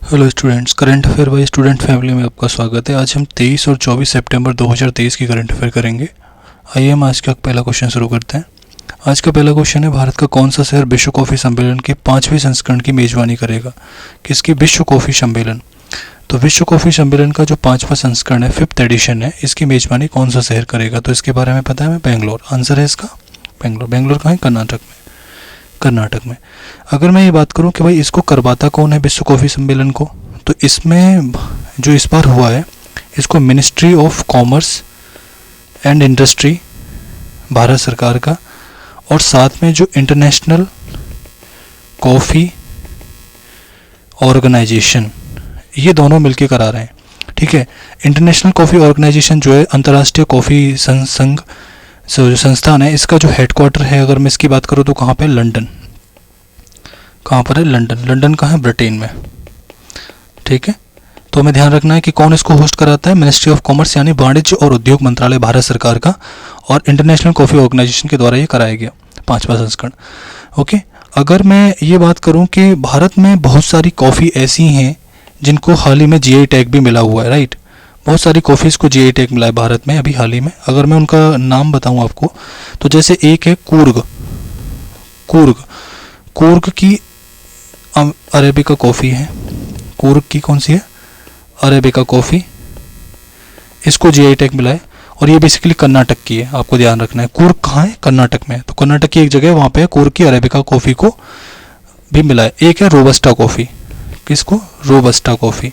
Hello students, current affair by student family में आपका स्वागत है। आज हम 23 और 24 सितंबर 2023 की करंट अफेयर करेंगे। आइए हम आज का पहला क्वेश्चन शुरू करते हैं। आज का पहला क्वेश्चन है, भारत का कौन सा शहर विश्व कॉफ़ी सम्मेलन के 5वें संस्करण की मेज़बानी करेगा? किसकी? विश्व कॉफ़ी सम्मेलन। तो विश्व कॉफ़ी सम्मेलन का जो 5वां संस्करण है, 5th एडिशन है, इसकी मेज़बानी कौन सा शहर करेगा? तो इसके बारे में पता है हमें, बेंगलोर। आंसर है इसका बेंगलोर। बेंगलोर कहाँ है? कर्नाटक में। अगर मैं ये बात करूं कि भाई इसको करवाता कौन है विश्व कॉफ़ी सम्मेलन को, तो इसमें जो इस बार हुआ है, इसको ministry of commerce and industry Bharat सरकार का, और साथ में जो इंटरनेशनल कॉफ़ी ऑर्गेनाइजेशन, ये दोनों मिलके करा रहे हैं। ठीक है। इंटरनेशनल कॉफ़ी ऑर्गेनाइजेशन जो है अंतर्राष्ट्रीय कॉफ़ी संघ जो संस्थान है, इसका जो हेडक्वार्टर है, अगर मैं इसकी बात करूँ तो कहाँ पे? लंदन। कहाँ पर है? लंदन। लंदन कहाँ है? ब्रिटेन में। ठीक है। तो हमें ध्यान रखना है कि कौन इसको होस्ट कराता है? मिनिस्ट्री ऑफ कॉमर्स यानी वाणिज्य और उद्योग मंत्रालय भारत सरकार का, और इंटरनेशनल कॉफ़ी ऑर्गेनाइजेशन के द्वारा ये कराया गया 5वां संस्करण। ओके। अगर मैं ये बात करूँ कि भारत में बहुत सारी कॉफ़ी ऐसी हैं जिनको हाल ही में जीआई टैग भी मिला हुआ है, राइट। बहुत सारी कॉफ़ीज़ को जीआई टैग मिला है भारत में अभी हाल ही में। अगर मैं उनका नाम बताऊं आपको, तो जैसे एक है कूर्ग की अरेबिका कॉफ़ी है। कूर्ग की कौन सी है? अरेबिका कॉफ़ी, इसको जीआई टैग मिला है, और ये बेसिकली कर्नाटक की है। आपको ध्यान रखना है, कूर्ग कहाँ है? कर्नाटक में। तो कर्नाटक की एक जगह है, वहाँ पे कूर्ग की अरेबिका कॉफ़ी को भी मिला है। एक है रोबस्टा कॉफ़ी। किसको? Robusta coffee.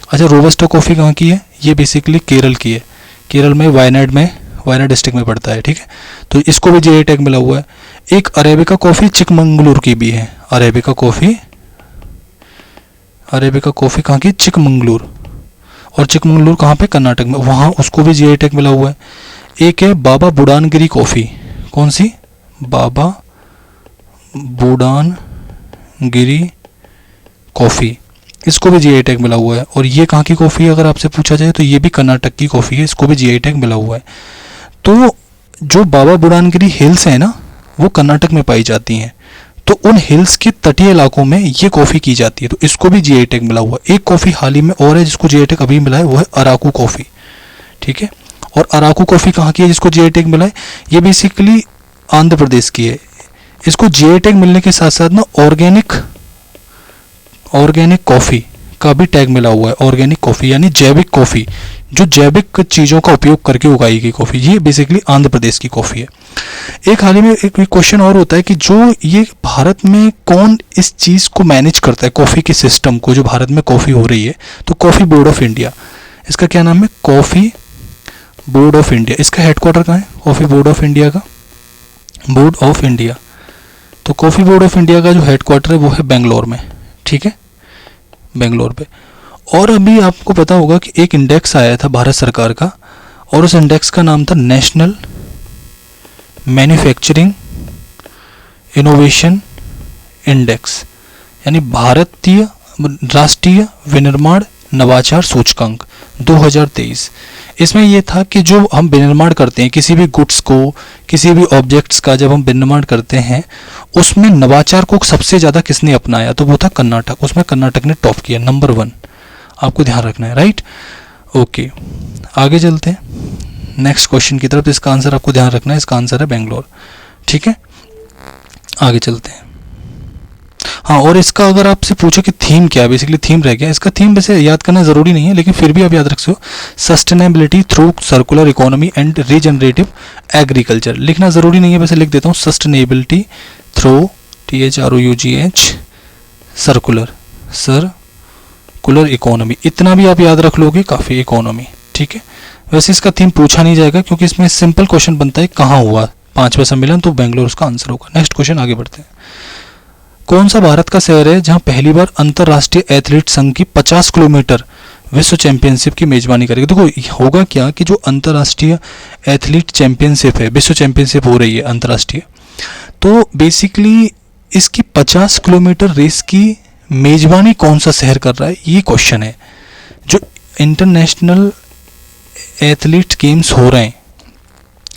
अच्छा, रोबस्टा कॉफ़ी कहाँ की है? ये बेसिकली केरल की है। केरल में वायनाड डिस्ट्रिक्ट में पड़ता है। ठीक है। तो इसको भी जीआई टैग मिला हुआ है। एक अरेबिका कॉफ़ी चिकमंगलुरु की भी है। अरेबिका कॉफ़ी कहाँ की? चिकमंगलुरु। और चिकमंगलुरु कहाँ पे? कर्नाटक में। वहाँ उसको भी जीआई टैग मिला हुआ है। एक है बाबा बुडानगिरी कॉफ़ी। कौन सी? बाबा बुडानगिरी कॉफ़ी, इसको भी जीआई टैग मिला हुआ है। और ये कहाँ की कॉफ़ी है अगर आपसे पूछा जाए, तो ये भी कर्नाटक की कॉफ़ी है, इसको भी जीआई टैग मिला हुआ है। तो जो बाबा बुडानगिरी हिल्स है ना, वो कर्नाटक में पाई जाती हैं। तो उन हिल्स के तटीय इलाकों में ये कॉफ़ी की जाती है, तो इसको भी जीआई टैग मिला हुआ है। एक कॉफ़ी हाल ही में और है जिसको जीआई टैग अभी मिला है, वो है अराकू कॉफ़ी। ठीक है। और अराकू कॉफ़ी कहाँ की है जिसको जीआई टैग मिला है? ये बेसिकली आंध्र प्रदेश की है। इसको जीआई टैग मिलने के साथ साथ ना ऑर्गेनिक कॉफ़ी का भी टैग मिला हुआ है। ऑर्गेनिक कॉफ़ी यानी जैविक कॉफ़ी, जो जैविक चीज़ों का उपयोग करके उगाई गई कॉफ़ी, ये बेसिकली आंध्र प्रदेश की कॉफ़ी है। एक हाल ही में एक क्वेश्चन और होता है कि जो ये भारत में कौन इस चीज़ को मैनेज करता है, कॉफ़ी के सिस्टम को, जो भारत में कॉफ़ी हो रही है? तो कॉफ़ी बोर्ड ऑफ इंडिया। इसका क्या नाम है? Coffee board of India. इसका हेडक्वार्टर कहाँ है? कॉफ़ी बोर्ड ऑफ इंडिया का, बोर्ड ऑफ इंडिया। तो कॉफ़ी बोर्ड ऑफ इंडिया का जो हेडक्वार्टर है वो है बेंगलोर में। ठीक है, बेंगलोर पे। और अभी आपको पता होगा कि एक इंडेक्स आया था भारत सरकार का, और उस इंडेक्स का नाम था नेशनल मैन्युफैक्चरिंग इनोवेशन इंडेक्स, यानी भारतीय राष्ट्रीय विनिर्माण नवाचार सूचकांक 2023। इसमें यह था कि जो हम विनिर्माण करते हैं किसी भी गुड्स को, किसी भी ऑब्जेक्ट्स का, जब हम विनिर्माण करते हैं, उसमें नवाचार को सबसे ज़्यादा किसने अपनाया? तो वो था कर्नाटक। उसमें कर्नाटक ने टॉप किया, नंबर 1। आपको ध्यान रखना है, राइट। ओके, आगे चलते हैं नेक्स्ट क्वेश्चन की तरफ। इसका आंसर आपको ध्यान रखना है, इसका आंसर है बेंगलोर। ठीक है, आगे चलते हैं। हाँ, और इसका अगर आपसे पूछो कि थीम क्या है, बेसिकली थीम रह गया। इसका थीम वैसे याद करना ज़रूरी नहीं है, लेकिन फिर भी आप याद रख सकते हो, sustainability through circular economy and regenerative agriculture. लिखना ज़रूरी नहीं है, वैसे लिख देता हूँ, sustainability through THROUGH circular economy. इतना भी आप याद रख लोगे, काफ़ी इकोनॉमी। ठीक है। वैसे इसका थीम पूछा नहीं जाएगा क्योंकि इसमें सिंपल क्वेश्चन बनता है, कहाँ हुआ 5वां सम्मेलन, तो बेंगलोर उसका आंसर होगा। नेक्स्ट क्वेश्चन, आगे बढ़ते हैं। कौन सा भारत का शहर है जहां पहली बार अंतर्राष्ट्रीय एथलीट संघ की 50 किलोमीटर विश्व चैंपियनशिप की मेजबानी करेगी? देखो होगा क्या कि जो अंतर्राष्ट्रीय एथलीट चैंपियनशिप है, विश्व चैंपियनशिप हो रही है अंतर्राष्ट्रीय, तो बेसिकली इसकी 50 किलोमीटर रेस की मेजबानी कौन सा शहर कर रहा है, ये क्वेश्चन है। जो इंटरनेशनल एथलीट गेम्स हो रहे हैं,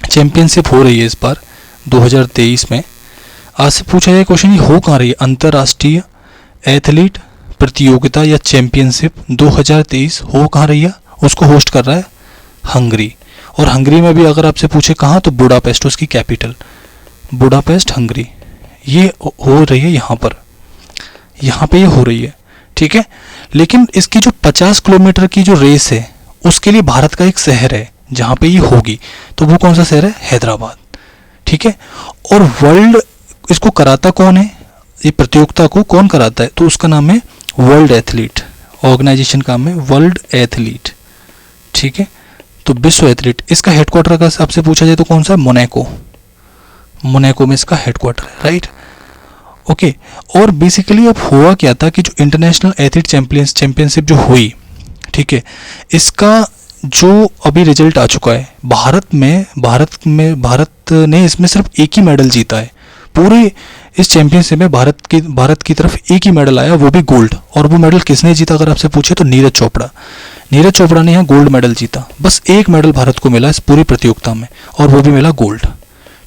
चैंपियनशिप हो रही है इस बार 2023 में, आज से पूछा जाए क्वेश्चन, ये हो कहाँ रही है? अंतर्राष्ट्रीय एथलीट प्रतियोगिता या चैंपियनशिप 2023 हो कहाँ रही है, उसको होस्ट कर रहा है हंगरी। और हंगरी में भी अगर आपसे पूछे कहाँ, तो बुडापेस्ट उसकी कैपिटल, बुडापेस्ट हंगरी। ये हो रही है यहाँ पे ये हो रही है, ठीक है। लेकिन इसकी जो 50 किलोमीटर की जो रेस है उसके लिए भारत का एक शहर है जहाँ पे ये होगी, तो वो कौन सा शहर है, हैदराबाद, ठीक है। और वर्ल्ड इसको कराता कौन है, ये प्रतियोगिता को कौन कराता है, तो उसका नाम है वर्ल्ड एथलीट, ऑर्गेनाइजेशन का नाम है वर्ल्ड एथलीट, ठीक है। तो विश्व एथलीट, इसका हेडक्वार्टर अगर आपसे पूछा जाए तो कौन सा है, मोनाको में इसका हेडक्वार्टर है, राइट, ओके। और बेसिकली अब हुआ क्या था कि जो इंटरनेशनल एथलीट चैंपियनशिप जो हुई, ठीक है, इसका जो अभी रिजल्ट आ चुका है, भारत ने इसमें सिर्फ एक ही मेडल जीता है पूरे इस चैंपियनशिप में। भारत की तरफ एक ही मेडल आया, वो भी गोल्ड। और वो मेडल किसने जीता अगर आपसे पूछे तो नीरज चोपड़ा ने यहाँ गोल्ड मेडल जीता। बस एक मेडल भारत को मिला इस पूरी प्रतियोगिता में, और वो भी मिला गोल्ड,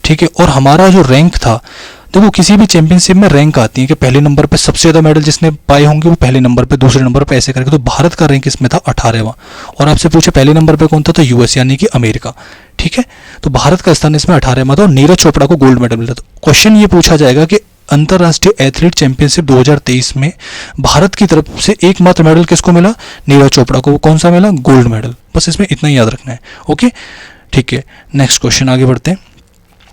ठीक है। और हमारा जो रैंक था, देखो किसी भी चैंपियनशिप में रैंक आती है कि पहले नंबर पे सबसे ज़्यादा मेडल जिसने पाए होंगे वो पहले नंबर पे, दूसरे नंबर पे, ऐसे करके। तो भारत का रैंक इसमें था 18वां। और आपसे पूछे पहले नंबर पे कौन था, तो यूएस यानी कि अमेरिका, ठीक है। तो भारत का स्थान इसमें 18वां था और नीरज चोपड़ा को गोल्ड मेडल मिला। तो क्वेश्चन ये पूछा जाएगा कि अंतर्राष्ट्रीय एथलीट चैंपियनशिप 2023 में भारत की तरफ से एकमात्र मेडल किसको मिला, नीरज चोपड़ा को। कौन सा मिला, गोल्ड मेडल। बस इसमें इतना ही याद रखना है, ओके, ठीक है। नेक्स्ट क्वेश्चन आगे बढ़ते हैं।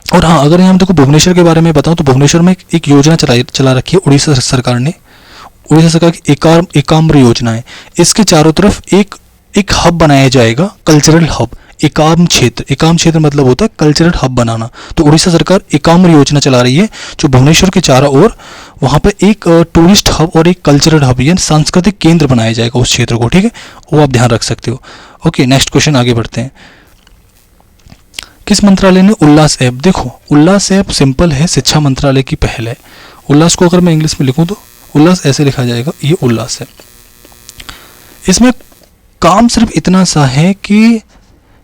और हाँ, अगर यहाँ देखो भुवनेश्वर के बारे में बताऊँ तो भुवनेश्वर में एक योजना चला रखी है उड़ीसा सरकार ने, उड़ीसा सरकार की एकाम्र योजना है। इसके चारों तरफ एक हब बनाया जाएगा, कल्चरल हब, एकाम क्षेत्र मतलब होता है कल्चरल हब बनाना। तो उड़ीसा सरकार एकाम्र योजना चला रही है जो भुवनेश्वर के चारों ओर, वहाँ पे एक टूरिस्ट हब और एक कल्चरल हब यानी सांस्कृतिक केंद्र बनाया जाएगा उस क्षेत्र को, ठीक है। वो आप ध्यान रख सकते हो, ओके। नेक्स्ट क्वेश्चन आगे बढ़ते हैं। किस मंत्रालय ने उल्लास ऐप, देखो उल्लास ऐप सिंपल है, शिक्षा मंत्रालय की पहल है। उल्लास को अगर मैं इंग्लिश में लिखूं तो उल्लास ऐसे लिखा जाएगा, ये उल्लास है। इसमें काम सिर्फ इतना सा है कि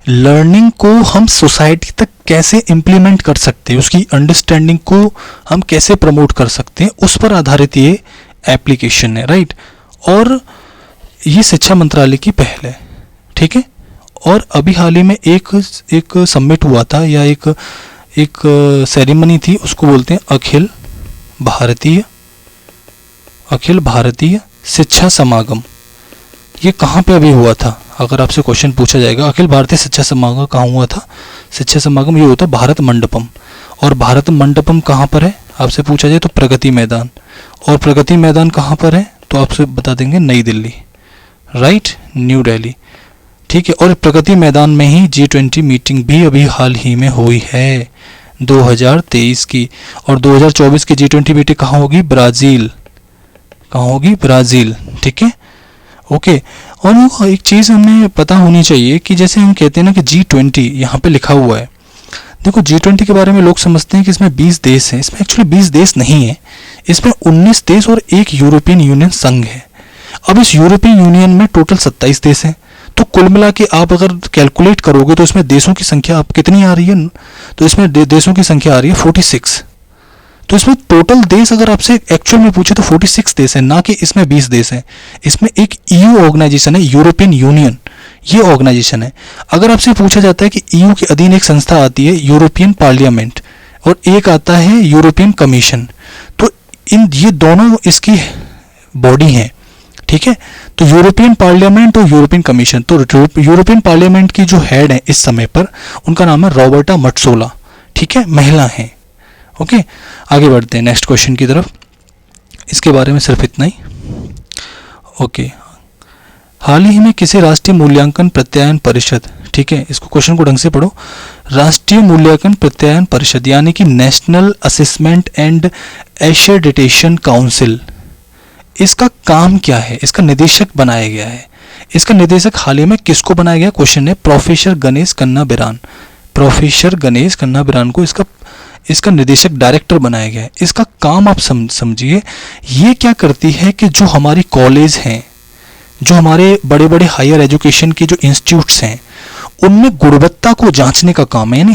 लर्निंग को हम सोसाइटी तक कैसे इम्प्लीमेंट कर सकते हैं, उसकी अंडरस्टैंडिंग को हम कैसे प्रमोट कर सकते हैं, उस पर आधारित ये एप्लीकेशन है, राइट। और ये शिक्षा मंत्रालय की पहल है, ठीक है। और अभी हाल ही में एक समिट हुआ था या एक सेरेमनी थी, उसको बोलते हैं अखिल भारतीय शिक्षा समागम। ये कहाँ पे अभी हुआ था, अगर आपसे क्वेश्चन पूछा जाएगा अखिल भारतीय शिक्षा समागम कहाँ हुआ था, शिक्षा समागम ये होता है भारत मंडपम। और भारत मंडपम कहाँ पर है आपसे पूछा जाए तो प्रगति मैदान। और प्रगति मैदान कहाँ पर है तो आपसे बता देंगे नई दिल्ली, राइट, न्यू दिल्ली, ठीक है। और प्रगति मैदान में ही G20 मीटिंग भी अभी हाल ही में हुई है 2023 की। और 2024 की G20 मीटिंग कहाँ होगी, ब्राज़ील, ठीक है, ओके। और वो एक चीज़ हमें पता होनी चाहिए कि जैसे हम कहते हैं ना कि G20 यहाँ पे लिखा हुआ है, देखो G20 के बारे में लोग समझते हैं कि इसमें 20 देश हैं, इसमें एक्चुअली 20 देश नहीं है, इसमें 19 देश और एक यूरोपियन यूनियन संघ है। अब इस यूरोपियन यूनियन में टोटल 27 देश हैं, तो कुल मिला के आप अगर कैलकुलेट करोगे तो इसमें देशों की संख्या आप कितनी आ रही है, तो इसमें देशों की संख्या आ रही है 46। तो इसमें टोटल देश अगर आपसे एक्चुअल में पूछे तो 46 देश है, ना कि इसमें 20 देश है। इसमें एक EU ऑर्गेनाइजेशन है, यूरोपियन यूनियन, ये ऑर्गेनाइजेशन है। अगर आपसे पूछा जाता है कि EU के अधीन एक संस्था आती है यूरोपियन पार्लियामेंट और एक आता है यूरोपियन कमीशन, तो ये दोनों इसकी बॉडी हैं, ठीक है। तो यूरोपियन पार्लियामेंट और यूरोपियन कमीशन, तो यूरोपियन पार्लियामेंट की जो हेड है इस समय पर उनका नाम है रॉबर्टा मट्सोला, ठीक है, महिला हैं, ओके। आगे बढ़ते हैं नेक्स्ट क्वेश्चन की तरफ, इसके बारे में सिर्फ इतना ही, ओके। हाल ही में किसी राष्ट्रीय मूल्यांकन प्रत्यायन परिषद, ठीक है, इसको क्वेश्चन को ढंग से पढ़ो, राष्ट्रीय मूल्यांकन प्रत्यायन परिषद यानी कि national assessment and accreditation council, इसका काम क्या है, इसका निदेशक बनाया गया है। इसका निदेशक हाल ही में किसको बनाया गया, क्वेश्चन है प्रोफेसर गणेश कन्ना बिरान को इसका निदेशक डायरेक्टर बनाया गया है। इसका काम आप समझिए, ये क्या करती है कि जो हमारी कॉलेज हैं, जो हमारे बड़े बड़े हायर एजुकेशन के जो इंस्टीट्यूट्स हैं, उनमें गुणवत्ता को जांचने का काम है। यानी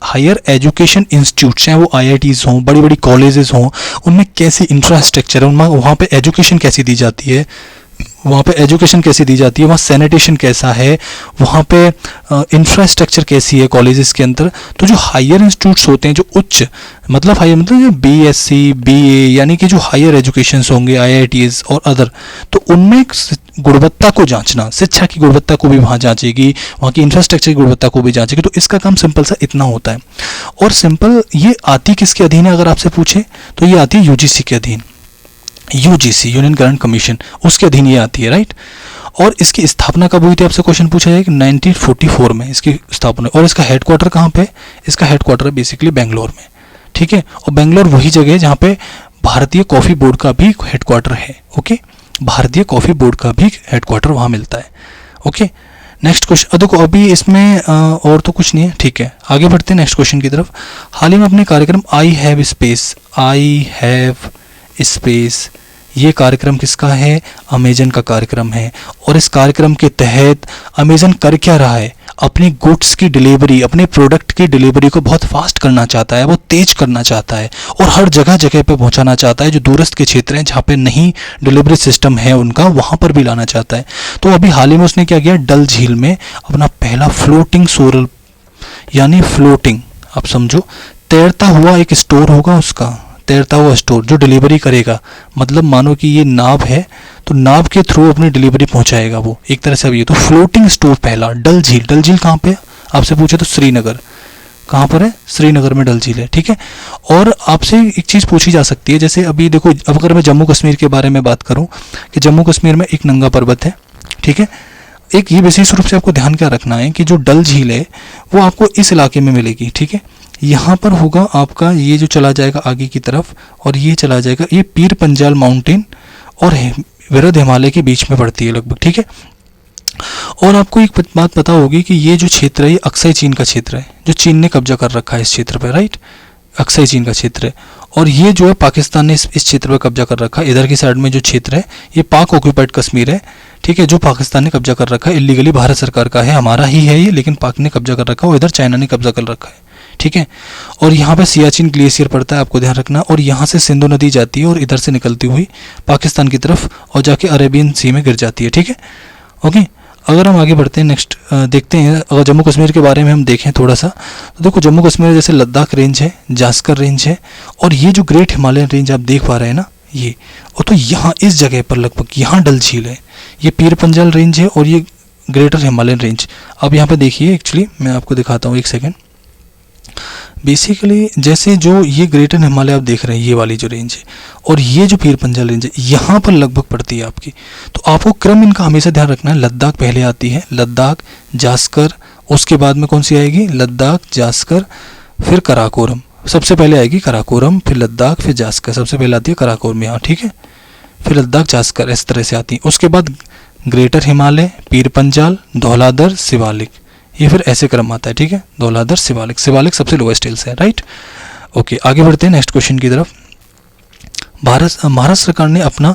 हायर एजुकेशन इंस्टीट्यूट, चाहे वो आईआईटीज हों, बड़ी बड़ी कॉलेजेस हों, उनमें कैसी इंफ्रास्ट्रक्चर है, उनमें वहाँ पे एजुकेशन कैसी दी जाती है, वहाँ सैनिटेशन कैसा है, वहाँ पे इंफ्रास्ट्रक्चर कैसी है कॉलेजेस के अंदर। तो जो हायर इंस्टीट्यूट्स होते हैं, जो उच्च मतलब हायर मतलब जो बीएससी बीए यानी कि जो हायर एजुकेशन होंगे, आईआईटीज और अदर, तो उनमें गुणवत्ता को जांचना, शिक्षा की गुणवत्ता को भी वहाँ जांचेगी, वहाँ की इंफ्रास्ट्रक्चर की गुणवत्ता को भी जांचेगी। तो इसका काम सिंपल सा इतना होता है। और सिंपल ये आती किसके अधीन है अगर आपसे पूछे, तो ये आती है यूजीसी के अधीन, यूजीसी यूनियन ग्रांट कमीशन, उसके अधीन ये आती है, राइट। और इसकी स्थापना कब हुई थी आपसे क्वेश्चन पूछा जाएगा, 1944 में इसकी स्थापना। और इसका हेडक्वार्टर कहाँ पे, इसका हेडक्वार्टर है बेसिकली बेंगलोर में, ठीक है। और बेंगलोर वही जगह है जहाँ पे भारतीय कॉफ़ी बोर्ड का भी हेडक्वार्टर है, ओके। भारतीय कॉफ़ी बोर्ड का भी हेडक्वार्टर वहाँ मिलता है, ओके। नेक्स्ट क्वेश्चन, देखो अभी इसमें और तो कुछ नहीं है, ठीक है। आगे बढ़ते हैं नेक्स्ट क्वेश्चन की तरफ। हाल ही में अपने कार्यक्रम आई हैव स्पेस, ये कार्यक्रम किसका है, अमेजन का कार्यक्रम है। और इस कार्यक्रम के तहत अमेजन कर क्या रहा है, अपनी गुड्स की डिलीवरी, अपने प्रोडक्ट की डिलीवरी को बहुत फास्ट करना चाहता है, वो तेज करना चाहता है और हर जगह जगह पे पहुंचाना चाहता है। जो दूरस्थ के क्षेत्र हैं जहाँ पे नहीं डिलीवरी सिस्टम है उनका, वहाँ पर भी लाना चाहता है। तो अभी हाल ही में उसने क्या किया, डल झील में अपना पहला फ्लोटिंग सोलर, यानी फ्लोटिंग, आप समझो तैरता हुआ एक स्टोर होगा उसका, तैरता हुआ स्टोर जो डिलीवरी करेगा। मतलब मानो कि ये नाव है तो नाव के थ्रू अपनी डिलीवरी पहुंचाएगा वो, एक तरह से। अब ये तो फ्लोटिंग स्टोर पहला, डल झील। डल झील कहाँ पे है आपसे पूछे तो श्रीनगर, कहाँ पर है, श्रीनगर में डल झील है, ठीक है। और आपसे एक चीज़ पूछी जा सकती है, जैसे अभी देखो, अब अगर मैं जम्मू कश्मीर के बारे में बात करूँ कि जम्मू कश्मीर में एक नंगा पर्वत है, ठीक है। एक ये विशेष रूप से आपको ध्यान क्या रखना है कि जो डल झील है वो आपको इस इलाके में मिलेगी, ठीक है। यहाँ पर होगा आपका, ये जो चला जाएगा आगे की तरफ और ये चला जाएगा, ये पीर पंजाल माउंटेन और विरध हिमालय के बीच में पड़ती है लगभग, ठीक है। और आपको एक बात पता होगी कि ये जो क्षेत्र है ये अक्साई चीन का क्षेत्र है, जो चीन ने कब्जा कर रखा है इस क्षेत्र पर, राइट। अक्साई चीन का क्षेत्र है। और ये जो है पाकिस्तान ने इस क्षेत्र पर कब्जा कर रखा है। इधर की साइड में जो क्षेत्र है ये पाक ऑक्यूपाइड कश्मीर है, ठीक है, जो पाकिस्तान ने कब्जा कर रखा है इलीगली, भारत सरकार का है, हमारा ही है ये, लेकिन पाक ने कब्जा कर रखा है और इधर चाइना ने कब्जा कर रखा है, ठीक है। और यहाँ पे सियाचिन ग्लेशियर पड़ता है, आपको ध्यान रखना। और यहाँ से सिंधु नदी जाती है और इधर से निकलती हुई पाकिस्तान की तरफ और जाके अरेबियन सी में गिर जाती है, ठीक है, ओके। अगर हम आगे बढ़ते हैं, नेक्स्ट देखते हैं, अगर जम्मू कश्मीर के बारे में हम देखें थोड़ा सा, तो देखो जम्मू कश्मीर जैसे लद्दाख रेंज है, जास्कर रेंज है, और ये जो ग्रेट हिमालयन रेंज आप देख पा रहे हैं ना, ये, और तो यहाँ इस जगह पर लगभग यहाँ डल झील है, ये पीर पंजाल रेंज है और ये ग्रेटर हिमालयन रेंज। अब यहाँ पे देखिए, एक्चुअली मैं आपको दिखाता हूँ, एक सेकेंड। बेसिकली जैसे जो ये ग्रेटर हिमालय आप देख रहे हैं, ये वाली जो रेंज है और ये जो पीर पंजाल रेंज है, यहाँ पर लगभग पड़ती है आपकी। तो आपको क्रम इनका हमेशा ध्यान रखना है। लद्दाख पहले आती है, लद्दाख, जास्कर, उसके बाद में कौन सी आएगी, लद्दाख, जास्कर, फिर कराकोरम। सबसे पहले आएगी कराकोरम, फिर लद्दाख, फिर जास्कर। सबसे पहले आती है कराकोरम यहाँ, ठीक है, फिर लद्दाख, जास्कर, इस तरह से आती है। उसके बाद ग्रेटर हिमालय, पीर पंजाल, धौलाधर, शिवालिक, ये फिर ऐसे क्रम आता है, ठीक है। धौलाधर, शिवालिक, शिवालिक सबसे लोएस्ट हिल्स है, राइट, ओके। आगे बढ़ते हैं नेक्स्ट क्वेश्चन की तरफ। महाराष्ट्र सरकार ने अपना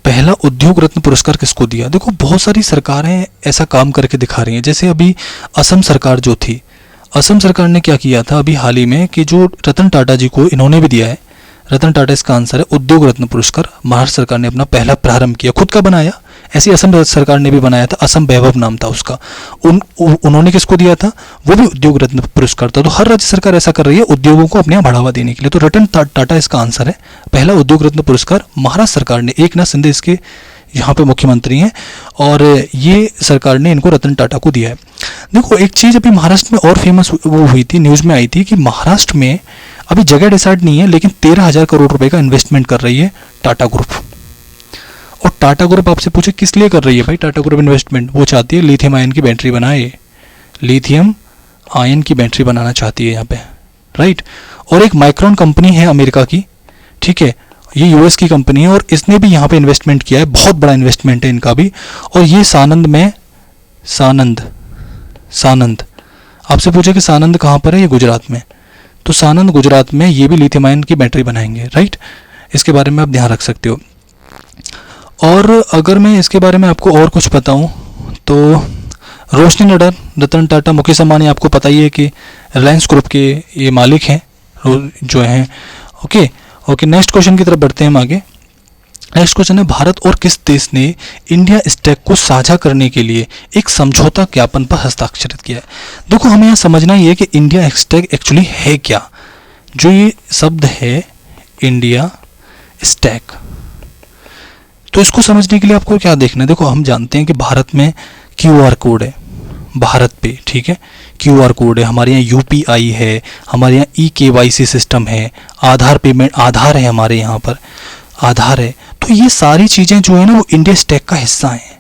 पहला उद्योग रत्न पुरस्कार किसको दिया? देखो बहुत सारी सरकारें ऐसा काम करके दिखा रही हैं। जैसे अभी असम सरकार जो थी, असम सरकार ने क्या किया था अभी हाल ही में, कि जो रतन टाटा जी को इन्होंने भी दिया है, रतन टाटा इसका आंसर है, उद्योग रत्न पुरस्कार महाराष्ट्र सरकार ने अपना पहला प्रारंभ किया, खुद का बनाया। ऐसी असम सरकार ने भी बनाया था, असम वैभव नाम था उसका। उन्होंने किसको दिया था? वो भी उद्योग रत्न पुरस्कार था। तो हर राज्य सरकार ऐसा कर रही है उद्योगों को अपने यहाँ बढ़ावा देने के लिए। तो रतन टाटा इसका आंसर है, पहला उद्योग रत्न पुरस्कार महाराष्ट्र सरकार ने, एकनाथ शिंदे इसके यहाँ पे मुख्यमंत्री हैं और ये सरकार ने इनको रतन टाटा को दिया है। देखो एक चीज़ अभी महाराष्ट्र में और फेमस वो हुई थी, न्यूज़ में आई थी कि महाराष्ट्र में अभी जगह डिसाइड नहीं है, लेकिन 13,000 करोड़ रुपए का इन्वेस्टमेंट कर रही है टाटा ग्रुप। और टाटा ग्रुप आपसे पूछे किस लिए कर रही है भाई टाटा ग्रुप इन्वेस्टमेंट? वो चाहती है लिथियम आयन की बैटरी बनाए, लिथियम आयन की बैटरी बनाना चाहती है यहाँ पे, राइट। और एक माइक्रोन कंपनी है अमेरिका की, ठीक है, ये यूएस की कंपनी है और इसने भी यहाँ पे इन्वेस्टमेंट किया है, बहुत बड़ा इन्वेस्टमेंट है इनका भी। और ये सानंद में, सानंद आपसे पूछे कि सानंद कहाँ पर है? ये गुजरात में। तो सानंद गुजरात में ये भी लिथियम आयन की बैटरी बनाएंगे, राइट। इसके बारे में आप ध्यान रख सकते हो। और अगर मैं इसके बारे में आपको और कुछ बताऊं तो रोशनी नडर, रतन टाटा, मुकेश अंबानी, आपको पता ही है कि रिलायंस ग्रुप के ये मालिक हैं जो हैं। ओके, नेक्स्ट क्वेश्चन की तरफ बढ़ते हैं हम आगे। नेक्स्ट क्वेश्चन है, भारत और किस देश ने इंडिया स्टैक को साझा करने के लिए एक समझौता ज्ञापन पर हस्ताक्षरित किया है? देखो, हमें यहाँ समझना ही है कि इंडिया स्टैक एक्चुअली है क्या। जो ये शब्द है इंडिया स्टैक, तो इसको समझने के लिए आपको क्या देखना है? देखो, हम जानते हैं कि भारत में QR कोड है, भारत पे, ठीक है, QR कोड है, हमारे यहाँ UPI है, हमारे यहाँ eKYC सिस्टम है, आधार पेमेंट, आधार है हमारे यहाँ पर, आधार है। तो ये सारी चीज़ें जो है ना वो इंडिया स्टैक का हिस्सा हैं।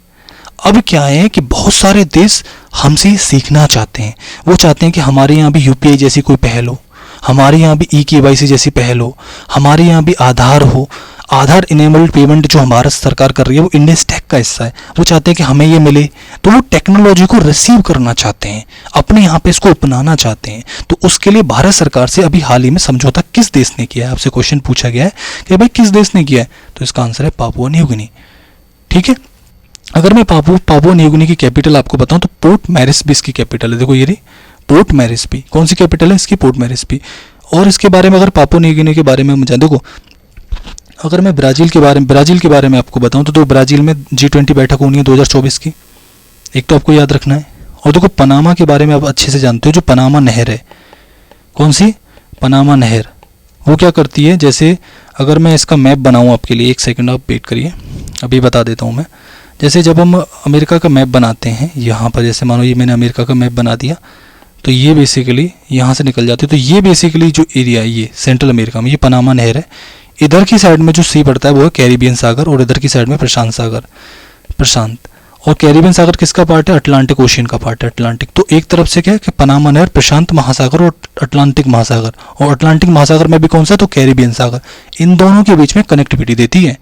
अब क्या है कि बहुत सारे देश हमसे सीखना चाहते हैं, वो चाहते हैं कि हमारे यहाँ भी UPI जैसी कोई पहल हो, हमारे यहाँ भी eKYC जैसी पहल हो, हमारे यहाँ भी आधार हो। आधार इनेबल्ड पेमेंट जो भारत सरकार कर रही है वो इंडिया स्टैक का हिस्सा है। वो चाहते हैं कि हमें ये मिले, तो वो टेक्नोलॉजी को रिसीव करना चाहते हैं, अपने यहाँ पे इसको अपनाना चाहते हैं। तो उसके लिए भारत सरकार से अभी हाल ही में समझौता किस देश ने किया है? आपसे क्वेश्चन पूछा गया है कि भाई किस देश ने किया है, तो इसका आंसर है पापुआ न्यू गिनी। ठीक है, अगर मैं पापुआ न्यू गिनी की कैपिटल आपको बताऊं तो पोर्ट मैरिस्बी इसकी कैपिटल है। देखो ये रही पोर्ट मैरिस्बी। कौन सी कैपिटल है इसकी? पोर्ट मैरिस्बी। और इसके बारे में अगर पापुआ न्यू गिनी के बारे में मुझे देखो, अगर मैं ब्राज़ील के बारे में आपको बताऊं तो ब्राज़ील में G20 बैठक होनी है 2024 की, एक तो आपको याद रखना है। और देखो पनामा के बारे में आप अच्छे से जानते हो, जो पनामा नहर है, कौन सी? पनामा नहर। वो क्या करती है, जैसे अगर मैं इसका मैप बनाऊं आपके लिए, एक सेकंड आप वेट करिए, अभी बता देता हूं मैं। जैसे जब हम अमेरिका का मैप बनाते हैं, यहाँ पर जैसे मानो ये मैंने अमेरिका का मैप बना दिया, तो ये बेसिकली यहाँ से निकल जाती है। तो ये बेसिकली जो एरिया है ये सेंट्रल अमेरिका में, ये पनामा नहर है। इधर की साइड में जो सी पड़ता है वो है कैरिबियन सागर, और इधर की साइड में प्रशांत सागर, प्रशांत। और कैरिबियन सागर किसका पार्ट है? अटलांटिक ओशियन का पार्ट है, अटलांटिक। तो एक तरफ से क्या है कि पनामा नहर, प्रशांत महासागर और अटलांटिक महासागर, और अटलांटिक महासागर में भी कौन सा? तो कैरिबियन सागर। इन दोनों के बीच में कनेक्टिविटी देती है।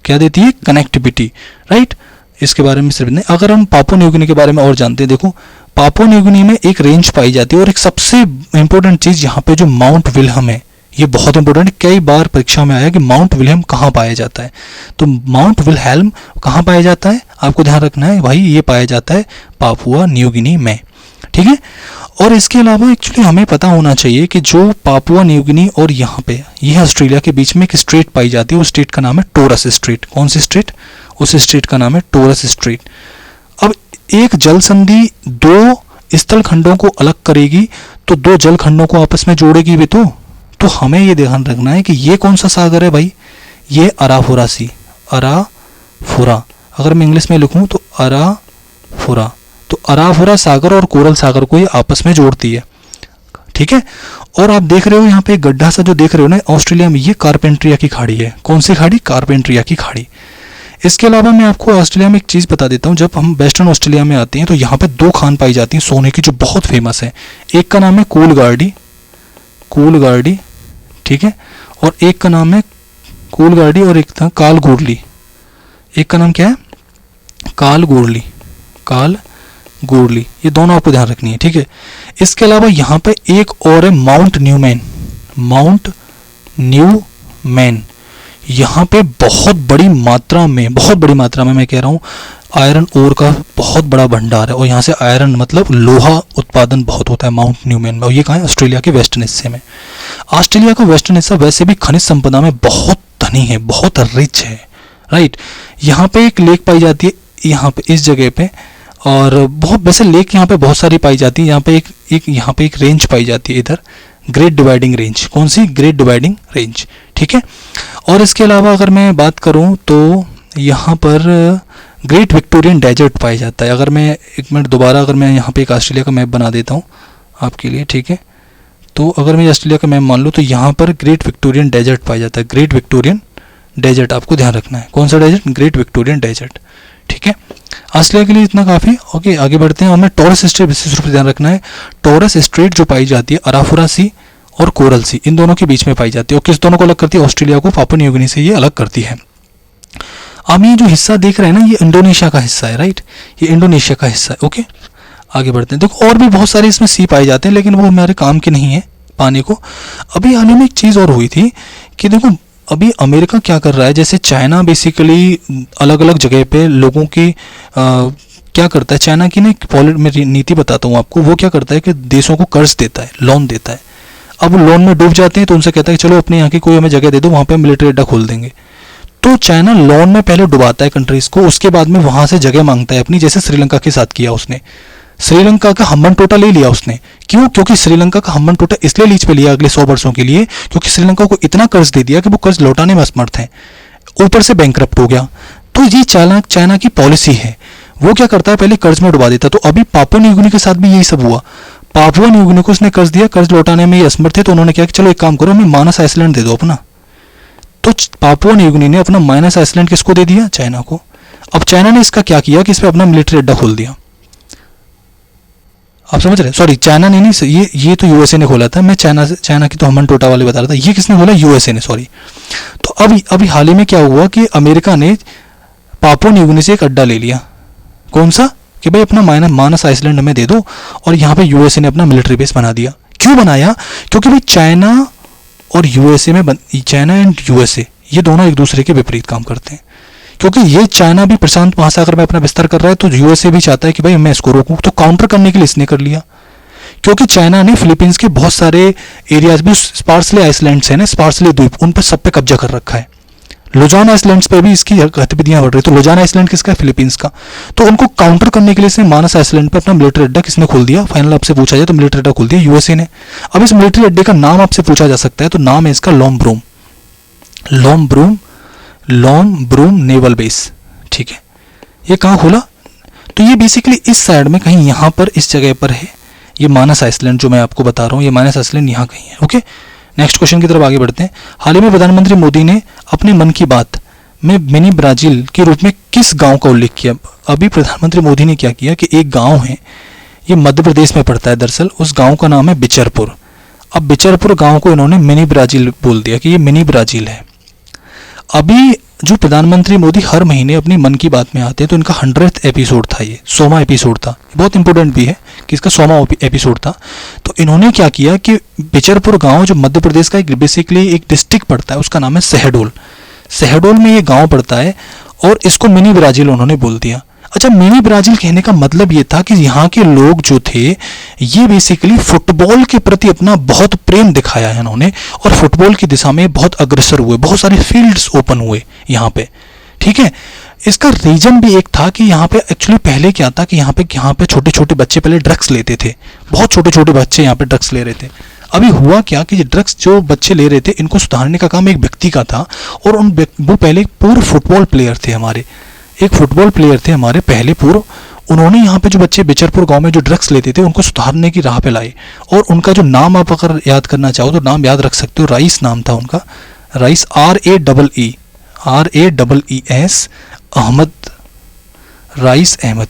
क्या देती है? Connectivity, right. इसके बारे में सिर्फ नहीं, अगर हम पापुआ न्यू गिनी के बारे में और जानते हैं, देखो पापुआ न्यू गिनी में एक रेंज पाई जाती है, और एक सबसे इंपॉर्टेंट चीज यहाँ पे जो माउंट विल्हम है, ये बहुत इंपॉर्टेंट, कई बार परीक्षा में आया कि माउंट विलियम कहाँ पाया जाता है। तो माउंट विलहेल्म कहाँ पाया जाता है? आपको ध्यान रखना है भाई, ये पाया जाता है पापुआ न्यू गिनी में। ठीक है, और इसके अलावा एक्चुअली हमें पता होना चाहिए कि जो पापुआ न्यू गिनी और यहाँ पे ये ऑस्ट्रेलिया के बीच में एक स्ट्रेट पाई जाती है, उस स्ट्रेट का नाम है टोरस स्ट्रेट। कौन सी स्ट्रेट? उस स्ट्रेट का नाम है टोरस स्ट्रेट। अब एक जल संधि दो स्थल खंडों को अलग करेगी, तो दो जल खंडों को आपस में जोड़ेगी भी। तो हमें ये ध्यान रखना है कि ये कौन सा सागर है भाई? ये अराफुरा सी, अराफुरा। अगर मैं इंग्लिश में लिखूं तो अराफुरा। तो अराफुरा सागर और कोरल सागर को ये आपस में जोड़ती है। ठीक है, और आप देख रहे हो यहाँ पे एक गड्ढा सा जो देख रहे हो ना ऑस्ट्रेलिया में, ये कारपेंट्रिया की खाड़ी है। कौन सी खाड़ी? कारपेंट्रिया की खाड़ी। इसके अलावा मैं आपको ऑस्ट्रेलिया में एक चीज़ बता देता हूँ, जब हम वेस्टर्न ऑस्ट्रेलिया में आते हैं तो यहाँ पे दो खान पाई जाती हैं सोने की, जो बहुत फेमस है। एक का नाम है कूलगार्डी, कूलगार्डी, ठीक है, और एक का नाम है कूलगार्डी, और एक था कालगोरली। एक का नाम क्या है? कालगोरली, कालगोरली। ये दोनों आपको ध्यान रखनी है, ठीक है। इसके अलावा यहाँ पे एक और है माउंट न्यूमैन, माउंट न्यूमैन। यहाँ पे बहुत बड़ी मात्रा में मैं कह रहा हूँ आयरन ओर का बहुत बड़ा भंडार है, और यहाँ से आयरन मतलब लोहा उत्पादन बहुत होता है माउंट न्यूमैन में। और ये कहाँ है? ऑस्ट्रेलिया के वेस्टर्न हिस्से में। ऑस्ट्रेलिया का वेस्टर्न हिस्सा वैसे भी खनिज संपदा में बहुत धनी है, बहुत रिच है, राइट। यहाँ पे एक लेक पाई जाती है, यहाँ पे इस जगह पे, और बहुत वैसे लेक यहाँ पे बहुत सारी पाई जाती है। यहाँ पे एक रेंज पाई जाती है इधर, ग्रेट डिवाइडिंग रेंज। कौन सी? ग्रेट डिवाइडिंग रेंज, ठीक है। और इसके अलावा अगर मैं बात करूँ तो यहाँ पर ग्रेट विक्टोरियन डेजर्ट पाया जाता है। अगर मैं एक मिनट दोबारा, अगर मैं यहाँ पे एक ऑस्ट्रेलिया का मैप बना देता हूँ आपके लिए, ठीक है। तो अगर मैं ऑस्ट्रेलिया का मैप मान लूँ तो यहाँ पर ग्रेट विक्टोरियन डेजर्ट पाया जाता है। ग्रेट विक्टोरियन डेजर्ट आपको ध्यान रखना है। कौन सा डेजर्ट? ग्रेट विक्टोरियन डेजर्ट, ठीक है। ऑस्ट्रेलिया के लिए इतना काफ़ी। ओके, आगे बढ़ते हैं। हमें टॉरस स्ट्रेट विशेष रूप से ध्यान रखना है। टॉरस स्ट्रेट जो पाई जाती है अराफुरा सी और कोरल सी, इन दोनों के बीच में पाई जाती है। और किस दोनों को अलग करती है? ऑस्ट्रेलिया को पापुआ न्यू गिनी से ये अलग करती है। अब ये जो हिस्सा देख रहे हैं ना, ये इंडोनेशिया का हिस्सा है, राइट। ये इंडोनेशिया का हिस्सा है। ओके, आगे बढ़ते हैं। देखो और भी बहुत सारे इसमें सी पाए जाते हैं, लेकिन वो हमारे काम के नहीं है पाने को। अभी हाल ही में एक चीज़ और हुई थी कि देखो अभी अमेरिका क्या कर रहा है, जैसे चाइना बेसिकली अलग अलग जगह पे लोगों की क्या करता है, चाइना की ना मैं नीति बताता हूँ आपको, वो क्या करता है कि देशों को कर्ज देता है, लोन देता है। अब वो लोन में डूब जाते हैं तो उनसे कहता है कि चलो अपने यहाँ की कोई हमें जगह दे दो, वहाँ पे मिलिट्री अड्डा खोल देंगे। तो चाइना लोन में पहले डुबाता है कंट्रीज को, उसके बाद में वहाँ से जगह मांगता है अपनी, जैसे श्रीलंका के साथ किया उसने। श्रीलंका का हम्बन टोटा ले लिया उसने, क्यों? क्योंकि श्रीलंका का हम्बन टोटा इसलिए लीज पे लिया अगले 100 वर्षों के लिए, क्योंकि श्रीलंका को इतना कर्ज दे दिया कि वो कर्ज लौटाने में असमर्थ है, ऊपर से बैंकरप्ट हो गया। तो ये चाइना की पॉलिसी है। वो क्या करता है, पहले कर्ज में डुबा देता। तो अभी पापुआ न्यू गिनी के साथ भी यही सब हुआ। पापुआ न्यू गिनी को उसने कर्ज दिया, कर्ज लौटाने में ये असमर्थ थे, तो उन्होंने क्या कि चलो एक काम करो, हमें मानस आइसलैंड दे दो अपना। तो पापुआ न्यू गिनी ने अपना माइनस आइसलैंड किसको दे दिया? चाइना को। अब चाइना ने इसका क्या किया कि इस पर अपना मिलिट्री अड्डा खोल दिया। आप समझ रहे हैं? सॉरी, चाइना ने नहीं, ये तो यूएसए ने खोला था। मैं चाइना की तो हम्बन टोटा वाले बता रहा था, ये किसने खोला? यूएसए ने, सॉरी। तो अभी हाल ही में क्या हुआ कि अमेरिका ने पापुआ न्यू गिनी से एक अड्डा ले लिया। कौन सा? कि भाई अपना मानस आइसलैंड हमें दे दो, और यहाँ पे यूएसए ने अपना मिलिट्री बेस बना दिया। क्यों बनाया? क्योंकि भाई चाइना और यूएसए में चाइना एंड यूएसए ये दोनों एक दूसरे के विपरीत काम करते हैं। क्योंकि ये चाइना भी प्रशांत महासागर में अपना विस्तार कर रहा है, तो यूएसए भी चाहता है कि भाई मैं इसको रोकूं। तो काउंटर करने के लिए इसने कर लिया, क्योंकि चाइना ने फिलीपींस के बहुत सारे एरियाज में, स्पार्सले आइसलैंड्स हैं ना, स्पार्सले द्वीप, उन पर सब पे कब्जा कर रखा है। लुजान आइसलैंड्स पे भी इसकी गतिविधियां बढ़ रही। तो लुजान आइसलैंड किसका है? फिलीपींस का। तो उनको काउंटर करने के लिए इसने मानस आइसलैंड पे अपना मिलिट्री अड्डा किसने खोल दिया? फाइनल आपसे पूछा जाए तो मिलिट्री अड्डा खोल दिया यूएसए ने। अब इस मिलिट्री अड्डे का नाम आपसे पूछा जा सकता है, तो नाम है इसका लॉम ब्रूम नेवल बेस। ठीक है, ये कहाँ खोला? तो ये बेसिकली इस साइड में कहीं यहाँ पर, इस जगह पर है ये मानस आइसलैंड जो मैं आपको बता रहा हूँ। ये मानस आइसलैंड यहाँ कहीं है। ओके, नेक्स्ट क्वेश्चन की तरफ आगे बढ़ते हैं। हाल ही में प्रधानमंत्री मोदी ने अपने मन की बात में मिनी ब्राजील के रूप में किस गांव का उल्लेख किया? अभी प्रधानमंत्री मोदी ने क्या किया कि एक गांव है, ये मध्य प्रदेश में पड़ता है दरअसल, उस गांव का नाम है बिचरपुर। अब बिचरपुर गांव को इन्होंने मिनी ब्राजील बोल दिया कि ये मिनी ब्राजील है। अभी जो प्रधानमंत्री मोदी हर महीने अपनी मन की बात में आते हैं, तो इनका 100th एपिसोड था, ये 100वां एपिसोड था। बहुत इंपॉर्टेंट भी है कि इसका 100वां एपिसोड था। तो इन्होंने क्या किया कि बिचरपुर गांव जो मध्य प्रदेश का बेसिकली एक डिस्ट्रिक्ट पड़ता है, उसका नाम है शहडोल। शहडोल में ये गांव पड़ता है, और इसको मिनी ब्राजील उन्होंने बोल दिया। अच्छा, मिनी ब्राजील कहने का मतलब ये था कि यहाँ के लोग जो थे, ये बेसिकली फुटबॉल के प्रति अपना बहुत प्रेम दिखाया है इन्होंने, और फुटबॉल की दिशा में बहुत अग्रसर हुए, बहुत सारे फील्ड्स ओपन हुए यहाँ पे। ठीक है, इसका रीजन भी एक था कि यहाँ पे एक्चुअली पहले क्या था कि यहाँ पे छोटे छोटे बच्चे पहले ड्रग्स लेते थे, बहुत छोटे छोटे बच्चे यहाँ पे ड्रग्स ले रहे थे। अभी हुआ क्या कि ड्रग्स जो बच्चे ले रहे थे, इनको सुधारने का काम एक व्यक्ति का था, और वो पहले पूर्व फुटबॉल प्लेयर थे हमारे, एक फुटबॉल प्लेयर थे हमारे पहले पूर्व। उन्होंने यहाँ पे जो बच्चे बिचरपुर गांव में जो ड्रग्स लेते थे, उनको सुधारने की राह पे लाए, और उनका जो नाम आप अगर याद करना चाहो तो नाम याद रख सकते हो, राइस नाम था उनका, राइस, RAEES अहमद, राइस अहमद।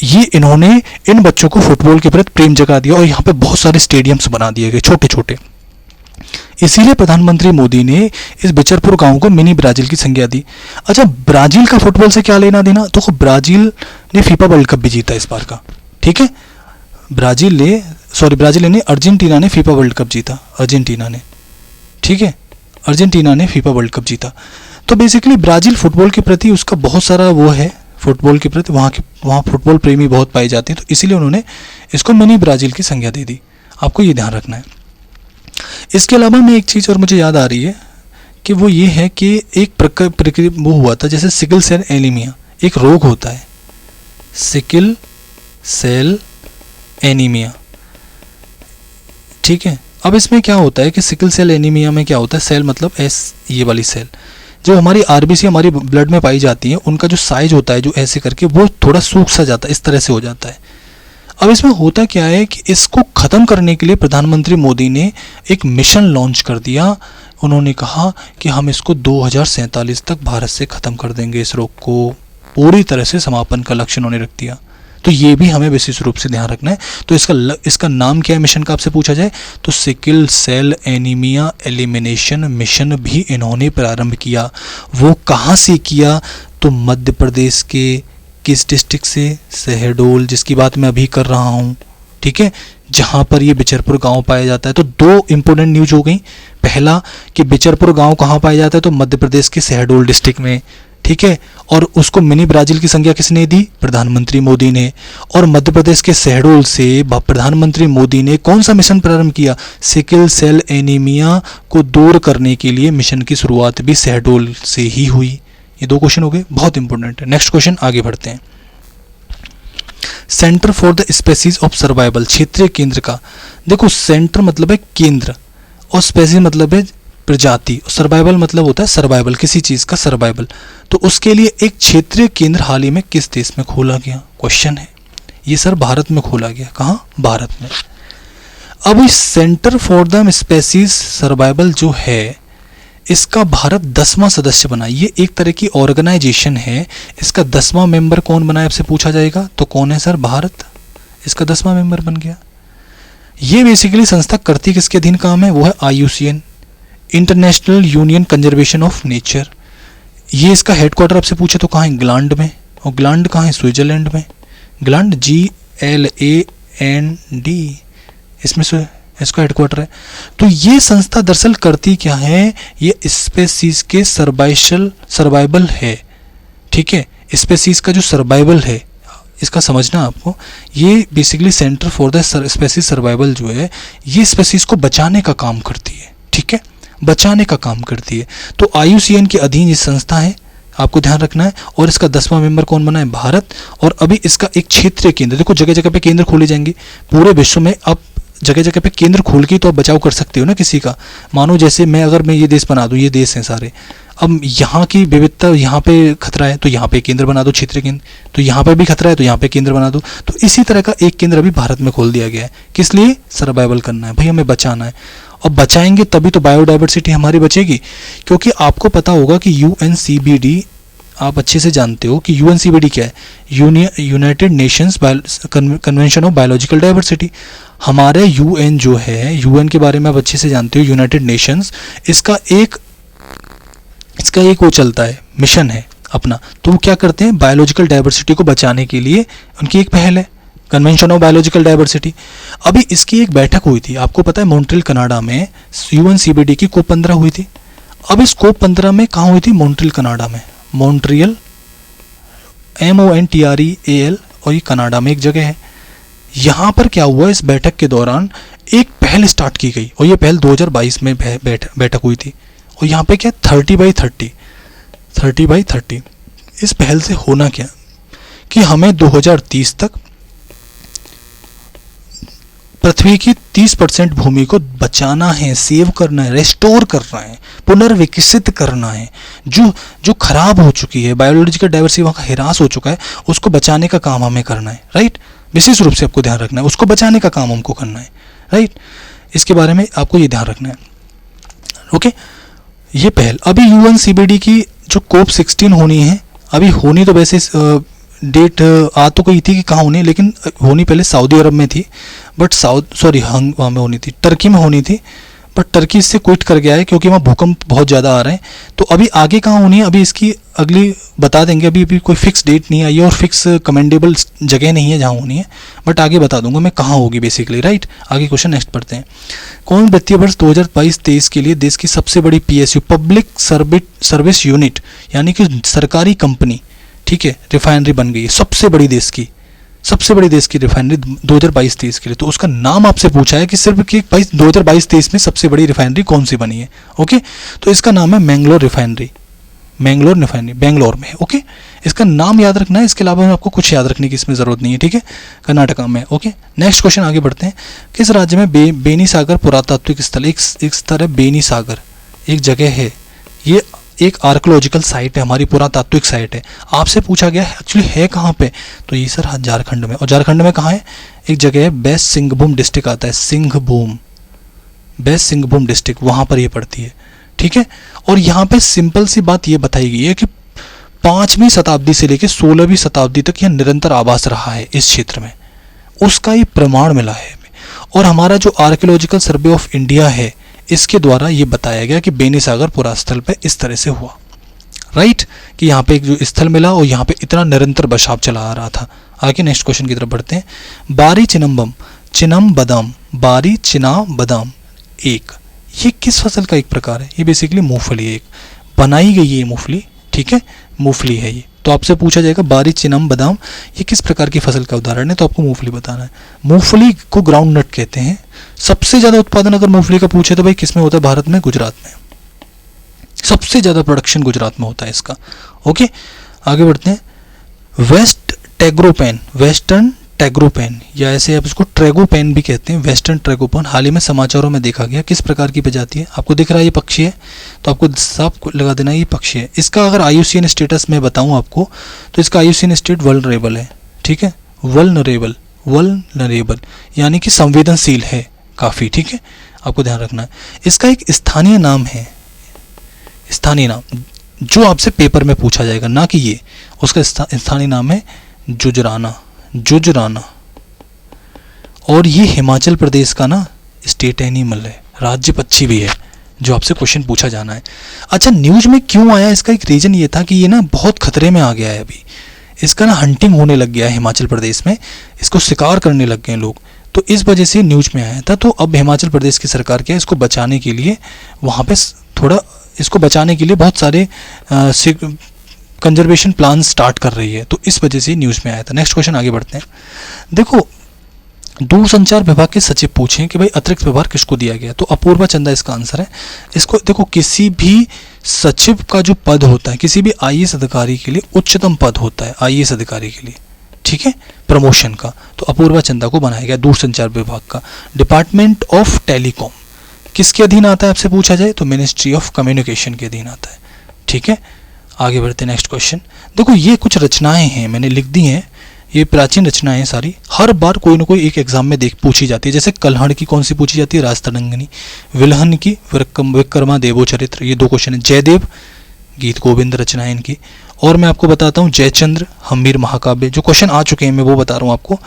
ये इन्होंने इन बच्चों को फुटबॉल के प्रति प्रेम जगा दिया, और यहाँ पे बहुत सारे स्टेडियम्स बना दिए गए छोटे छोटे। इसीलिए प्रधानमंत्री मोदी ने इस बिचरपुर गांव को मिनी ब्राजील की संज्ञा दी। अच्छा, ब्राजील का फुटबॉल से क्या लेना देना? तो ब्राजील ने फीफा वर्ल्ड कप भी जीता इस बार का। ठीक है, ब्राजील ने अर्जेंटीना ने फीफा वर्ल्ड कप जीता, अर्जेंटीना ने। ठीक है, अर्जेंटीना ने फीफा वर्ल्ड कप जीता। तो बेसिकली ब्राजील फुटबॉल के प्रति उसका बहुत सारा वो है, फुटबॉल के प्रति वहाँ फुटबॉल प्रेमी बहुत पाए जाते हैं, तो इसीलिए उन्होंने इसको मिनी ब्राजील की संज्ञा दे दी। आपको ये ध्यान रखना है। इसके अलावा में एक चीज़ और मुझे याद आ रही है कि वो ये है कि एक प्रक्रिया वो हुआ था, जैसे सिकल सेल एनीमिया एक रोग होता है, सिकल सेल एनीमिया। ठीक है, अब इसमें क्या होता है कि सिकल सेल एनीमिया में क्या होता है, सेल मतलब ये वाली सेल जो हमारी आरबीसी हमारी ब्लड में पाई जाती है, उनका जो साइज होता है जो ऐसे करके वो थोड़ा सूख सा जाता है, इस तरह से हो जाता है। अब इसमें होता क्या है कि इसको ख़त्म करने के लिए प्रधानमंत्री मोदी ने एक मिशन लॉन्च कर दिया। उन्होंने कहा कि हम इसको 2047 तक भारत से ख़त्म कर देंगे, इस रोग को पूरी तरह से समापन का लक्ष्य उन्होंने रख दिया। तो ये भी हमें विशेष रूप से ध्यान रखना है। तो इसका नाम क्या है मिशन का, आपसे पूछा जाए तो sickle cell anaemia elimination mission भी इन्होंने प्रारंभ किया। वो कहाँ से किया? तो मध्य प्रदेश के किस डिस्ट्रिक्ट से? शहडोल, जिसकी बात मैं अभी कर रहा हूँ। ठीक है, जहाँ पर ये बिचरपुर गांव पाया जाता है। तो दो इंपॉर्टेंट न्यूज हो गई। पहला कि बिचरपुर गांव कहाँ पाया जाता है, तो मध्य प्रदेश के शहडोल डिस्ट्रिक्ट में। ठीक है। और उसको मिनी ब्राजील की संज्ञा किसने दी? प्रधानमंत्री मोदी ने। और मध्य प्रदेश के शहडोल से प्रधानमंत्री मोदी ने कौन सा मिशन प्रारंभ किया? सिकल सेल एनीमिया को दूर करने के लिए मिशन की शुरुआत भी शहडोल से ही हुई। ये 2 क्वेश्चन हो गए, बहुत इंपॉर्टेंट है। नेक्स्ट क्वेश्चन आगे बढ़ते हैं। Centre for the species of survival, क्षेत्रीय केंद्र का। देखो सेंटर मतलब है केंद्र और स्पेसीज मतलब है प्रजाति, सर्वाइवल मतलब होता है सर्वाइवल, किसी चीज का सर्वाइवल। तो उसके लिए एक क्षेत्रीय केंद्र हाल ही में किस देश में खोला गया? क्वेश्चन है ये सर, भारत में खोला गया। कहाँ? भारत में। अब इस centre for the species survival जो है, इसका भारत 10वां सदस्य बना। ये एक तरह की ऑर्गेनाइजेशन है। इसका 10वां मेंबर कौन बना है आपसे पूछा जाएगा, तो कौन है सर? भारत इसका 10वां मेंबर बन गया। ये बेसिकली संस्था करती किसके अधीन काम है? वो है IUCN, international union conservation of nature. ये इसका हेडक्वार्टर आपसे पूछे तो कहाँ है? इंग्लैंड में। और इंग्लैंड कहाँ है? स्विट्जरलैंड में। इंग्लैंड GLAND, इसमें से इसका हेडक्वार्टर है। तो ये संस्था दरअसल करती क्या है? ये स्पेसीज के सर्वाइवल है, ठीक है। स्पेसीज का जो सर्वाइवल है इसका समझना आपको। ये basically centre for the species survival जो है, ये स्पेसीज को बचाने का काम करती है, ठीक है, बचाने का काम करती है। तो IUCN के अधीन ये संस्था है, आपको ध्यान रखना है। और इसका 10वां मेंबर कौन बना है? भारत। और अभी इसका एक क्षेत्रीय केंद्र, देखो जगह जगह पे केंद्र खोले जाएंगे पूरे विश्व में। अब जगह जगह पे केंद्र खोल के तो आप बचाव कर सकते हो ना किसी का। मानो जैसे अगर मैं ये देश बना दूं, ये देश हैं सारे, अब यहाँ की विविधता, यहाँ पे खतरा है तो यहाँ पे केंद्र बना दो, क्षेत्रीय केंद्र। तो यहाँ पे भी खतरा है तो यहाँ पे केंद्र बना दो। तो इसी तरह का एक केंद्र अभी भारत में खोल दिया गया है। किस लिए? सर्वाइवल करना है भाई, हमें बचाना है। और बचाएंगे तभी तो बायोडाइवर्सिटी हमारी बचेगी। क्योंकि आपको पता होगा कि UNCBD, आप अच्छे से जानते हो कि UNCBD क्या है? United Nations convention of biological diversity. हमारे UN जो है, UN के बारे में आप अच्छे से जानते हो, यूनाइटेड नेशंस, इसका एक वो चलता है, मिशन है अपना। तो वो क्या करते हैं? बायोलॉजिकल डाइवर्सिटी को बचाने के लिए उनकी एक पहल है, कन्वेंशन ऑफ बायोलॉजिकल डाइवर्सिटी। अभी इसकी एक बैठक हुई थी, आपको पता है मॉन्ट्रियल कनाडा में UNCBD की COP 15 हुई थी। अब इस COP 15 में कहाँ हुई थी? मॉन्ट्रियल कनाडा में। मॉन्ट्रियल MONTREAL, और ये कनाडा में एक जगह है। यहाँ पर क्या हुआ? इस बैठक के दौरान एक पहल स्टार्ट की गई और ये पहल 2022 में बैठक हुई थी। और यहाँ पे क्या? 30/30। इस पहल से होना क्या कि हमें 2030 तक पृथ्वी की 30% भूमि को बचाना है, सेव करना है, रेस्टोर करना है, पुनर्विकसित करना है। जो खराब हो चुकी है, बायोलॉजिकल डाइवर्सिटी वहाँ का हिरास हो चुका है, उसको बचाने का काम हमें करना है, राइट। विशेष रूप से आपको ध्यान रखना है, उसको बचाने का काम हमको करना है, राइट। इसके बारे में आपको ये ध्यान रखना है, ओके। ये पहल अभी UNCBD की जो COP 16 होनी है, अभी होनी तो वैसे डेट आ तो गई थी कि कहाँ होनी है, लेकिन होनी पहले सऊदी अरब में थी, बट वहाँ में होनी थी, टर्की में होनी थी, बट टर्की इससे क्विट कर गया है क्योंकि वहाँ भूकंप बहुत ज़्यादा आ रहे हैं। तो अभी आगे कहाँ होनी है, अभी इसकी अगली बता देंगे। अभी कोई फिक्स डेट नहीं आई है और फिक्स कमेंडेबल जगह नहीं है जहाँ होनी है, बट आगे बता दूंगा मैं कहाँ होगी बेसिकली, राइट। आगे क्वेश्चन नेक्स्ट पढ़ते हैं। कौन वित्तीय वर्ष 2022-23 के लिए देश की सबसे बड़ी PSU, पब्लिक सर्विस यूनिट, यानी कि सरकारी कंपनी, ठीक है, रिफाइनरी बन गई है सबसे बड़ी देश की रिफाइनरी 2022-23 के लिए। तो उसका नाम आपसे पूछा है कि सिर्फ कि 2022-23 में सबसे बड़ी रिफाइनरी कौन सी बनी है, ओके। तो इसका नाम है मैंगलोर रिफाइनरी, बेंगलोर में है, ओके। इसका नाम याद रखना है, इसके अलावा आपको कुछ याद रखने की इसमें जरूरत नहीं है, ठीक है। कर्नाटका में, ओके। नेक्स्ट क्वेश्चन आगे बढ़ते हैं। किस राज्य में बेनी सागर पुरातात्विक स्थल, एक स्थल है बेनी सागर, एक जगह है, ये एक आर्कोलॉजिकल साइट है, हमारी पुरातात्विक साइट है। आपसे पूछा गया है एक्चुअली है कहाँ पे, तो ये सर झारखंड में। और झारखंड में कहाँ है? एक जगह है, वेस्ट सिंहभूम डिस्ट्रिक्ट आता है, वेस्ट सिंहभूम डिस्ट्रिक्ट, वहाँ पर ये पड़ती है, ठीक है। और यहाँ पे सिंपल सी बात ये बताई गई है कि 5वीं शताब्दी से लेकर 16वीं शताब्दी तक यह निरंतर आवास रहा है इस क्षेत्र में, उसका ये प्रमाण मिला है। और हमारा जो आर्कियोलॉजिकल सर्वे ऑफ इंडिया है, इसके द्वारा ये बताया गया कि बेनी सागर पुरास्थल पे इस तरह से हुआ, राइट, कि यहाँ पे एक जो स्थल मिला और यहाँ पे इतना निरंतर बचाव चला आ रहा था। आगे नेक्स्ट क्वेश्चन की तरफ बढ़ते हैं। बारी चिनम बदाम एक, ये किस फसल का एक प्रकार है? ये बेसिकली मूंगफली है, एक बनाई गई है मूंगफली, ठीक है, मूंगफली है ये। तो आपसे पूछा जाएगा बारी चिनम बादाम ये किस प्रकार की फसल का उदाहरण है, तो आपको मूंगफली बताना है। मूंगफली को ग्राउंड नट कहते हैं। सबसे ज़्यादा उत्पादन अगर मूंगफली का पूछे तो भाई किस में होता है, भारत में, गुजरात में। सबसे ज़्यादा प्रोडक्शन गुजरात में होता है इसका। ओके, आगे बढ़ते हैं। वेस्टर्न टैग्रोपेन या ऐसे आप इसको ट्रैगोपेन भी कहते हैं, वेस्टर्न ट्रैगोपेन हाल ही में समाचारों में देखा गया। किस प्रकार की प्रजाति है, आपको दिख रहा है ये पक्षी है, तो आपको साफ लगा देना ये पक्षी है। इसका अगर IUCN स्टेटस में बताऊं आपको तो इसका IUCN स्टेट वल्नरेबल है। ठीक है, वल्नरेबल यानी कि संवेदनशील है काफ़ी। ठीक है, आपको ध्यान रखना है। इसका एक स्थानीय नाम है, स्थानीय नाम जो आपसे पेपर में पूछा जाएगा, ना कि ये। उसका स्थानीय नाम है जुजराना। और ये हिमाचल प्रदेश का ना स्टेट एनिमल है, राज्य पक्षी भी है, जो आपसे क्वेश्चन पूछा जाना है। अच्छा, न्यूज़ में क्यों आया, इसका एक रीज़न ये था कि ये ना बहुत खतरे में आ गया है अभी। इसका ना हंटिंग होने लग गया है हिमाचल प्रदेश में, इसको शिकार करने लग गए लोग, तो इस वजह से न्यूज़ में आया था। तो अब हिमाचल प्रदेश की सरकार क्या है, इसको बचाने के लिए वहाँ पे थोड़ा इसको बचाने के लिए बहुत सारे कंजर्वेशन प्लान स्टार्ट कर रही है, तो इस वजह से न्यूज़ में आया था। नेक्स्ट क्वेश्चन आगे बढ़ते हैं। देखो, दूरसंचार विभाग के सचिव पूछें कि भाई अतिरिक्त विभाग किसको दिया गया, तो अपूर्वा चंदा इसका आंसर है। इसको देखो, किसी भी सचिव का जो पद होता है, किसी भी IAS अधिकारी के लिए उच्चतम पद होता है IAS अधिकारी के लिए, ठीक है, प्रमोशन का, तो अपूर्वा चंदा को बनाया गया दूरसंचार विभाग का। डिपार्टमेंट ऑफ टेलीकॉम किसके अधीन आता है आपसे पूछा जाए, तो मिनिस्ट्री ऑफ कम्युनिकेशन के अधीन आता है। ठीक है, आगे बढ़ते हैं। नेक्स्ट क्वेश्चन देखो, ये कुछ रचनाएं हैं मैंने लिख दी हैं, ये प्राचीन रचनाएं हैं सारी, हर बार कोई ना कोई एक एग्जाम में पूछी जाती है। जैसे कल्हड़ की कौन सी पूछी जाती है, राजतरंगिणी। विल्हन की विक्रमा देवो चरित्र, ये 2 क्वेश्चन है। जयदेव गीत गोविंद रचनाएं इनकी। और मैं आपको बताता हूँ जयचंद्र हम्मीर महाकाव्य, जो क्वेश्चन आ चुके हैं मैं वो बता रहा हूँ आपको।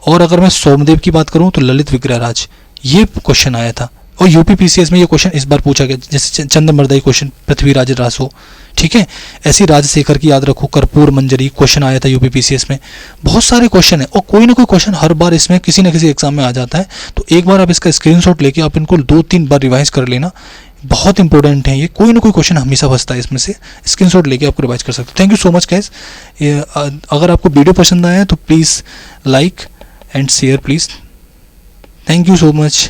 और अगर मैं सोमदेव की बात करूँ तो ललित विग्रहराज, ये क्वेश्चन आया था। और UPPCS में ये क्वेश्चन इस बार पूछा गया, जैसे चंद्रमर्दाई क्वेश्चन, पृथ्वीराज रासो। ठीक है, ऐसी राजशेखर की याद रखो, कर्पूर मंजरी क्वेश्चन आया था UPPCS में। बहुत सारे क्वेश्चन है और कोई ना कोई क्वेश्चन हर बार इसमें किसी न किसी एग्जाम में आ जाता है। तो एक बार आप इसका स्क्रीनशॉट लेके आप इनको 2-3 बार रिवाइज कर लेना, बहुत इंपॉर्टेंट है ये। कोई ना कोई क्वेश्चन हमेशा फंसता है इसमें से, स्क्रीनशॉट लेके आपको रिवाइज कर सकते हो। Thank you so much guys. अगर आपको वीडियो पसंद आया तो please like and share please. Thank you so much.